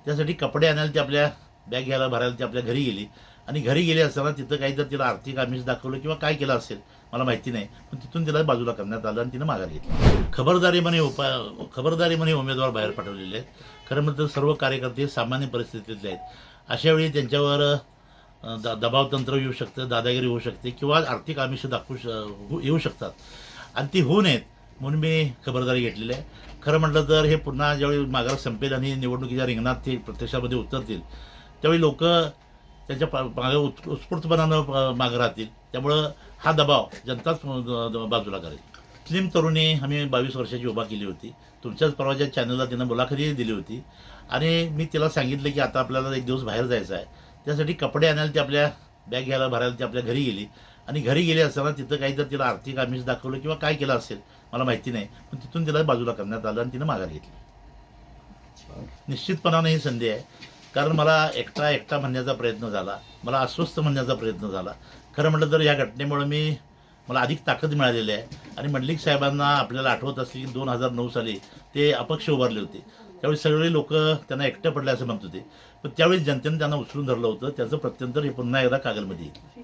त्यासाठी कपडे आणायला ती आपल्या बॅग घ्यायला भरायला ती आपल्या घरी गेली आणि घरी गेली असताना तिथं काही तर तिला आर्थिक आमिष दाखवलं किंवा काय केलं असेल मला माहिती नाही, पण तिथून तिला बाजूला करण्यात आलं आणि तिनं माघार घेतली. खबरदारी म्हणे उमेदवार बाहेर पाठवलेले आहेत. खरं म्हणजे सर्व कार्यकर्ते सामान्य परिस्थितीतले आहेत. अशावेळी त्यांच्यावर दबाव तंत्र येऊ शकतं, दादागिरी होऊ शकते किंवा आर्थिक आमिष येऊ शकतात आणि ती होऊ नयेत म्हणून मी खबरदारी घेतलेली आहे. खरं म्हटलं तर हे पुन्हा ज्यावेळी माघार संपेल आणि निवडणुकीच्या रिंगणात ते प्रत्यक्षामध्ये उतरतील त्यावेळी लोक त्यांच्या मागे उत्स्फूर्तपणानं मागं राहतील. त्यामुळं हा दबाव जनताच बाजूला करेल. मुस्लिम तरुणी आम्ही 22 वर्षाची उभा केली होती. तुमच्याच परवाच्या चॅनलला तिनं मुलाखती दिली होती आणि मी तिला सांगितलं की आता आपल्याला एक दिवस बाहेर जायचं आहे. त्यासाठी कपडे आणायला ती आपल्या बॅग घ्यायला भरायला ती आपल्या घरी गेली आणि घरी गेली असताना तिथं काही तर तिला आर्थिक आमिष दाखवलं किंवा काय केलं असेल मला माहिती नाही, पण तिथून तिला बाजूला करण्यात आलं आणि तिनं माघार घेतली. निश्चितपणाने ही संधी आहे, कारण मला एकटा म्हणण्याचा प्रयत्न झाला, मला अस्वस्थ म्हणण्याचा प्रयत्न झाला. खरं म्हटलं तर या घटनेमुळे मला अधिक ताकद मिळालेली आहे. आणि मंडलिक साहेबांना आपल्याला आठवत असली की 2009 साली ते अपक्ष उभारले होते. त्यावेळी सगळे लोक त्यांना एकटं पडले असं म्हणत होते, पण त्यावेळी जनतेने त्यांना उचलून धरलं होतं. त्याचं प्रत्यंतर हे पुन्हा एकदा कागलमध्ये येईल.